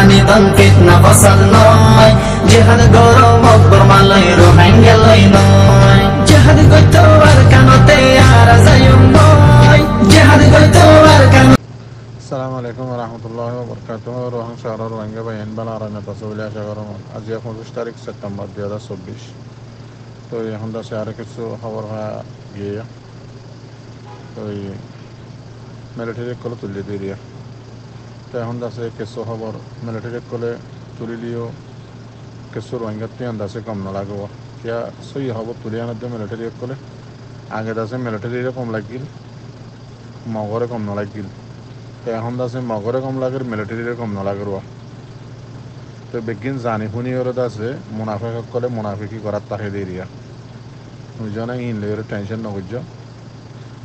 নিদন ফিতনা ফসল নয় জিহাদ গরম অকবর মালাই রোহিঙ্গা লই নয় জিহাদ গইতো আর কানতে আর যায়ুম নয় জিহাদ গইতো আর কান আসসালামু আলাইকুম রহমতুল্লাহি ওয়া বারাকাতুহু রোহান শহর রোহিঙ্গা বাইন বালা আরামে তাসবিলা শহরম আজ 25 তারিখ সেপ্টেম্বর 2024 তো এখন দাসে আর কিছু খবর হয় গিয়ে তো মিলিটারি কলে তুলে দিয়ে তো এখন দাসে কিছু খবর মিলিটারি কলে তুলিলিও কিছু রোহিঙ্গা তিয়ান দাসে কম না লাগব কিয়া সই খবর তুলি আনার দিয়ে মিলিটারি কলে আগে দাসে মিলিটারি কম লাগিল মগরে কম না লাগিল এখন আছে মগরে কম লাগে মিলিটারিরে কম নালাগে তো বেগিন জানি শুনি ওর আছে মুনাফিক করে মুনাফিকি করার তাকে দিয়ে দিয়া বুঝছো না ইনলে টেনশন নবুঝ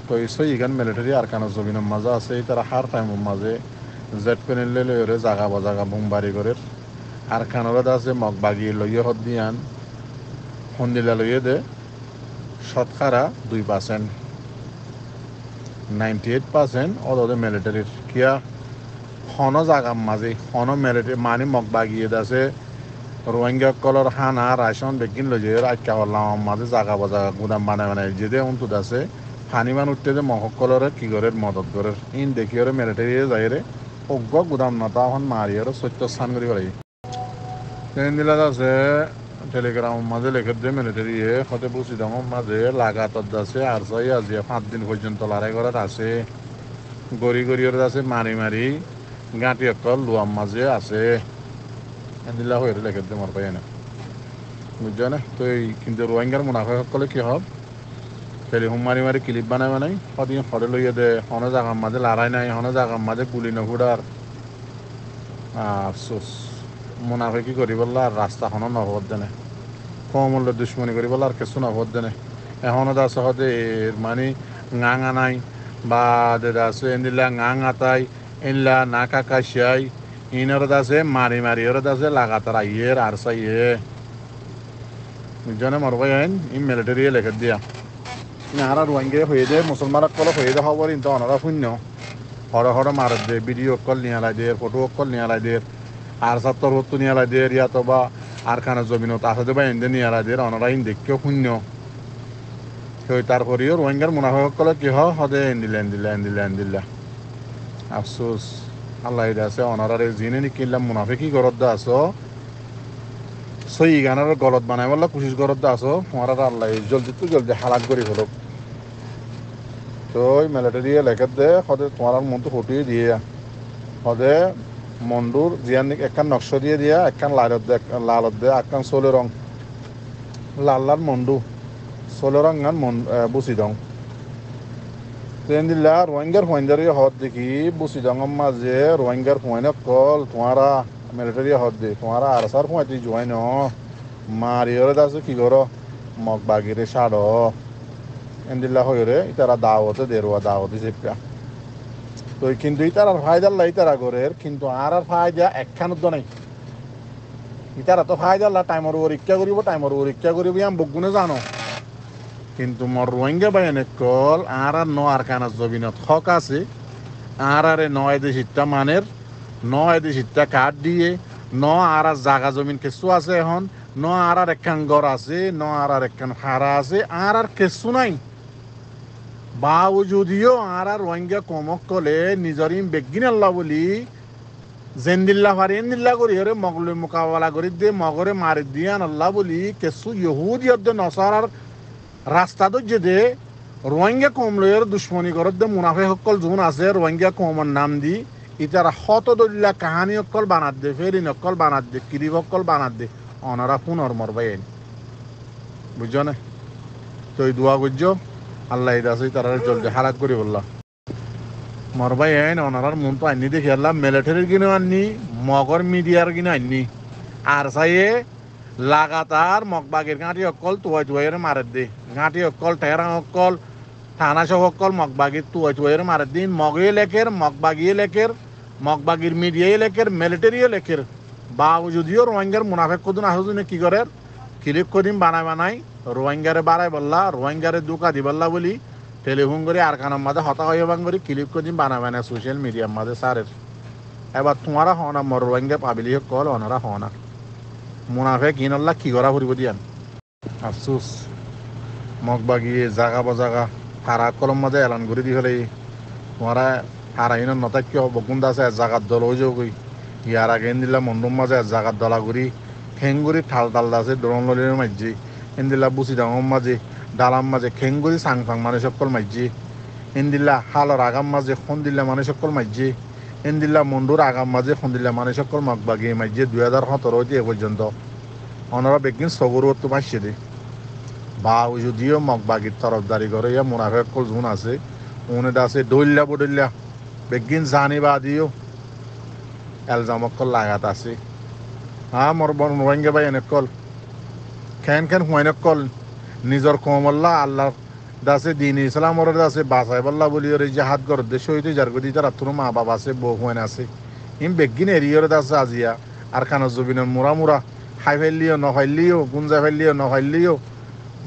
তো এইসব ইগান মিলিটারি আর কানো জমিনের মাঝে আছে তারা হার টাইমের মাঝে জেট পেনিলে লইরে জাগা বাজাগা বোমবারি করে আর কানোর আছে মগ বাগিয়ে লইয়ে হদ দিয়ান সন্দিলা লইয়ে দে শতকরা 2% 98% ওদের মিলিটারির কিয়া হন জাগার মাঝে হন মিলিটারি মানে মগ বাগিয়ে আছে রোহিঙ্গা কলর হানা রাশন বেগিন লই যে আটকা হলাম মাঝে জাগা বাজাগা গুদাম বানায় যে অন্তত আছে পানি মান উঠতে যে মহক কলরে কি করে মদত করে ইন দেখি ওরে মিলিটারি যাই রে অজ্ঞ গুদাম নাতা এখন মারি ওর সত্য স্থান করি পারি ট্রেন দিলা আছে টেলিগ্রাম মাঝে লেখে দিয়ে মিলিটারি হতে বুঝি দাম মাঝে লাগাতার আছে আর চাই আজি 5 দিন পর্যন্ত লড়াই করার আছে গড়ি গড়ি ওর আছে মারি মারি গাঁটি অকল লুয়াম মাঝে আছে দিলা হয়ে লেখে দিয়ে মার পাই না বুঝছো না তো কিন্তু রোহিঙ্গার মুনাফা সকলে কি হব টেলিফোন মারি মারি ক্লিপ বানাই সদিন সরে লইয়ে দে হন জাগার মাঝে লড়াই নাই হন জাগার মাঝে গুলি নফুড়ার আফসোস মুনাফে কি করি বললা আর রাস্তাখনো নভদ দেনে কম মূল্য দুশ্মনী করি বললা আর কিছু নভদ দেনে এখনো দাস হতে মানে গাঙা নাই বা দাস এনদিলা গাং আতাই এনলা না কাকাশিয়াই ইনর দাসে মারি মারি ওর দাসে লাগাতার আইয়ের আর সাইয়ে বুঝছো মরবাই আইন ই মিলিটারি লেখা দিয়া আর রোহিঙ্গা হয়ে দে মুসলমান কল হয়ে দে খবর ইন্ত অনারা শূন্য হরে হরে মারত দে ভিডিও কল নিয়ালাই দে ফটো কল নিয়ালাই দে আর সাত্তর হত্তর নিয়ালাই দে ইয়াতো বা আর খানা জমিনত আসতে বা এনে নিয়ালাই দে অনারা ইন দেখেও শূন্য সেই তারপরেও রোহিঙ্গার মুনাফিকসকলে কি হয় সদে এন্দিলা আফসোস আল্লাহ আছে অনারারে জিনে নিকিনলাম মুনাফিকি গরত দা আছো সই গানের গলত বানাই বললা কুশিস গরত দা আছো তোমার আল্লাহ জলদি হালাক করি ফেলক তো মিলিটারি লেখাত দে সদে তোমার মনটো ফুটিয়ে দিয়ে সদে মন্ডুর জিয়ান একখান নকশ দিয়ে দিয়া একখান লালত দে একখান চলে রং লাল মন্ডু চলে রং গান বুচি দং ট্রেন দিলা রোহিঙ্গার ফয়েন্দারি হদ দেখি বুচি দঙর মাঝে রোহিঙ্গার ফয়েনে কল তোমারা মিলিটারি হদ দে তোমারা আর সার ফয়েতি জয় ন মারিয়রে আছে কি করো মগ বাগিরে সাড় এন্দিল্লা হয়ে ইতারা দাওয়াতে দেরোয়া দাওয়াতে চেপা তো কিন্তু ইতার ফায়দার লাই তারা গরের কিন্তু আর ফায়দা একখান নাই ইতারা তো ফায়দাল্লা টাইমর পরীক্ষা করিব আমি বগুনে জানো কিন্তু মর রোহিঙ্গা বাইনে কল আর আর কানার জবিনত হক আছে আর নয় দেশিটা মানের নয় দেশিটা কাঠ দিয়ে আর জাগা জমিন কেঁচু আছে এখন আর একখান গড় আছে আর একখান হারা আছে আর কেঁচু নাই বাউ যদিও আর রোহিঙ্গা কমক কলে নিজর বেগিন আল্লাহ বলি জেন্দিল্লা ফারি এন্দিল্লা করি হরে মগলে মোকাবেলা করি দে মগরে মারি দিয়ান আল্লাহ বলি কেসু ইহুদিয়ত দে নসারার রাস্তা দে দে রোহিঙ্গা কম লয়ের দুশ্মনী করত দে মুনাফে সকল যোন আছে রোহিঙ্গা কমর নাম দি ইতারা শত দলিলা কাহানি অকল বানাত দে ফেরিন অকল বানাত দে কিরিব অকল বানাত দে অনারা পুনর মরবাই বুঝছো না তো দোয়া করছো আল্লাহ আছে তারা জলদি হারাক করি বললা মরবাই আইন ওনার মন তো আননি দেখি আল্লাহ মিলিটারির কিনে আননি মগর মিডিয়ার কিনে আননি আর চাইয়ে লাগাতার মগবাগের গাঁটি অকল তুয়াইয়ের মারের দে গাঁটি অকল টেরা অকল থানা সহ অকল মগবাগির তুয়াইয়ের মারের দিন মগে লেখের মগবাগিয়ে লেখের মগবাগির মিডিয়ায় লেখের মিলিটারিও লেখের বা যদিও রোহিঙ্গার মুনাফেক কদিন আসুন কি করে ক্লিক কদিন বানাই রোহিঙ্গারে বাড়াই বললা রোহিঙ্গারে দুকা দি বললা বলি টেলিফোন করে আর কানার মাঝে হতা হয়ে বাং করে ক্লিক কদিন বানাবে না সোশ্যাল মিডিয়ার মাঝে সারের এবার তোমারা হও না মর রোহিঙ্গা পাবিলি কল অনারা হও না মুনাফে কিন আল্লাহ কি করা ফুরিব দিয়ান আফসুস মগ বাগিয়ে জাগা বজাগা হারা কলম মাঝে এলান করে দি হলে তোমারা হারাইন নতাক্য বকুন্দা আছে জাগাত দল হয়ে যাও কই ইয়ার আগে দিলা মন্ডম মাঝে জাগাত দলা করি খেঙ্গুরি ঠাল টাল আছে দরন ললির মাঝি এন্দিলা বুসি ডাঙর মাঝে ডালাম মাঝে খেঙ্গুরি সাং ফাং মানে সকল মাঝি এন্দিলা হালর আগাম মাঝে খন দিল্লা মানে সকল মাঝি এন্দিল্লা মন্ডুর আগাম মাঝে খন দিল্লা মানে সকল মগ বাগিয়ে মাঝি 2017 হইতে এ পর্যন্ত অনারা বেগিন সগর তো মাসছে দে বা ওই যদিও মগ বাগির তরফদারি করে ইয়া মুনাফেক কল জুন আছে উনেটা আছে দৈল্লা বদল্লা বেগিন জানি বা দিও এলজামকল লাগাত আছে হ্যাঁ মোর বন রোহিঙ্গা ভাই এনে কল খেন খেন হুয়াইনক কল নিজর কমল্লা আল্লাহ দাসে দিন ইসলামর দাসে বাসাই বল্লা বলি ওর যে হাত গর দেশ হইতে যার গদি তার তোর মা বাবা আছে বউ হুয়াইন আছে ইম বেগিন এরিয়র দাসে আজিয়া আর খানা জবিনের মুরা মুরা খাই ফেললিও নখাইলিও গুঞ্জা ফেললিও নখাইলিও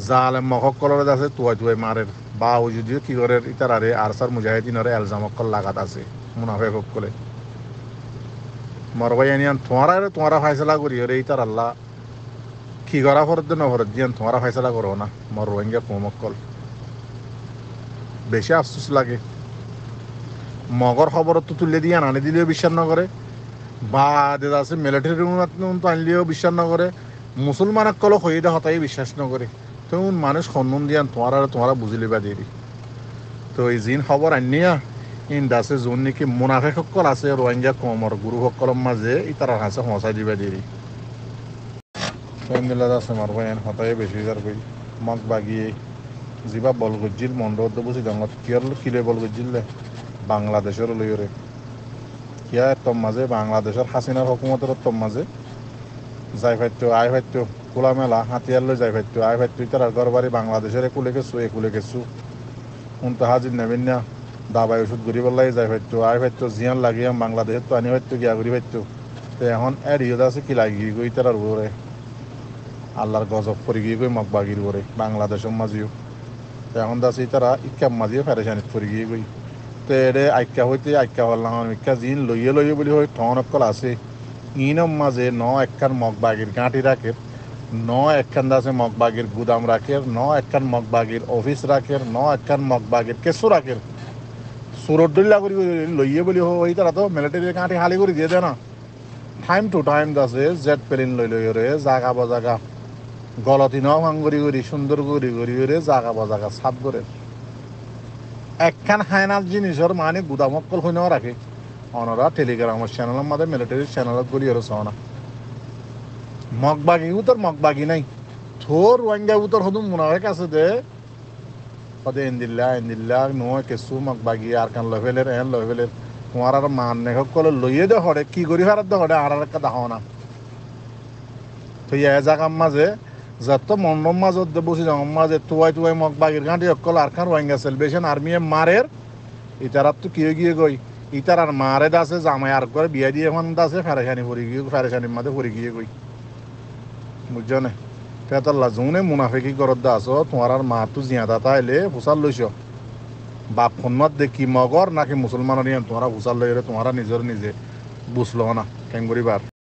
জাল মহক কলরে আছে তুয়াই তুয়াই মারের বা ওই যদিও কি করে ইতারারে আর সার মুজাহিদিনরে এলজামকল লাগাত আছে মুনাফেক কলে মরবাই আনিয়ান তোমারা ফাইসলা করি রে ইতার আল্লাহ কি করা ফরত ন ফরত দিয়ান তোমারা ফাইসলা করো না মর রোহিঙ্গা কমকল বেশি আফসোস লাগে মগর খবর তো তুলে দিয়ে আনি দিলেও বিশ্বাস না করে বা আছে মিলিটারি তো আনলেও বিশ্বাস না করে মুসলমানক কল হয়ে দে হতাই বিশ্বাস না করে তখন মানুষ সন্মান দিয়ান তোমারা বুঝিলি বা দিয়ে তো এই জিন খবর আনিয়া ইন দাসে যোন নেকি মুনাফেক সকল আছে রোহিঙ্গা কমর গুরু সকলৰ মাঝে ইতার হাসে সঁচাই দিবা দিয়ে দিলা আছে মারবাই হতাই বেশি যার কই মগ বাগিয়ে যিবা বল গজ্জিল মন্ডত বুঝি ডাঙত কিলে বল গজ্জিল বাংলাদেশের লইরে কিয়া তোর মাঝে বাংলাদেশের হাসিনার হকুমতের তোর মাঝে যাই ফাইতো আই ফাইতো খোলা মেলা হাতিয়ার লই যাই ফাইতো আই ফাইতো তার ঘর বাড়ি বাংলাদেশের একুলে গেছু উনতা হাজির নেবেন না দাবাই ওষুধ ঘুরি বললাই যাই ফাইতো আই ফাইতো জিয়ান লাগিয়ে বাংলাদেশের তো আনি ফাইতো গিয়া ঘুরি ফাইতো তো এখন এরিয়ত আছে কি লাগি গই তার উপরে আল্লাহর গজব করে গিয়ে গই মগ বাগির উপরে বাংলাদেশের মাঝেও তো এখন দাসি তারা ইক্কাম মাঝিয়ে ফেরেশানিত করে গিয়ে গই তো এডে আইক্যা হইতে আইক্যা হল্লাম ইক্কা জিন লইয়ে বলি হয় ঠন অকল আছে ইনম মাঝে একখান মগ বাগির গাঁটি রাখে একখান দাসে মগ বাগির গুদাম রাখে একখান মগ বাগির অফিস রাখে একখান মগ বাগির কেসু রাখে সুরড্ডা করি লইয়ে বলি হয় তারা তো মিলিটারি গাঁটি হালি করে দিয়ে দেয় না টাইম টু টাইম দাসে জেট প্লেন লই রে জাগা বজাগা গলতি ভাঙ্গরি সুন্দর করি জাগা বজাগা সাপ করে একখান হায়নাল জিনিসের মানে গুদামকল হইনাও রাখে অনরা টেলিগ্রামের চ্যানেলের মধ্যে মিলিটারি চ্যানেলত গলি আর না মগবাগি নাই থোর রোহিঙ্গা উতর হদুম মুনাফেক আছে দে পদে এন্দিল্লা নয় কেসু মগবাগি আর কান লভেলের তোমার আর মান নেখক কলে লইয়ে দে হরে কি করি হারাত দে হরে আর একটা দাও না তো এ জায়গার মাঝে যত মন্ডম মাজত দে বসে যাও মাঝে তুয়াই মগবাগির গাঁটি অকল আর খান রোহিঙ্গা সেলভেশন আর্মিয়ে মারের ইতারাত তো গিয়ে গই ইতার আর মারে দাসে জামাই আর করে বিয়া দিয়ে এখন দাসে ফেরেশানির মাঝে পড়ে গিয়ে গই বুঝছো না ফেতাল্লা জুনে মুনাফেকি করত দা আছো তোমার আর মা তো জিয়াদা তাইলে ফুসাল লইছ বাপ ফোনত দেখি মগর নাকি মুসলমানের তোমারা ফুসাল লই তোমারা নিজে বুঝলো না কেন করিবার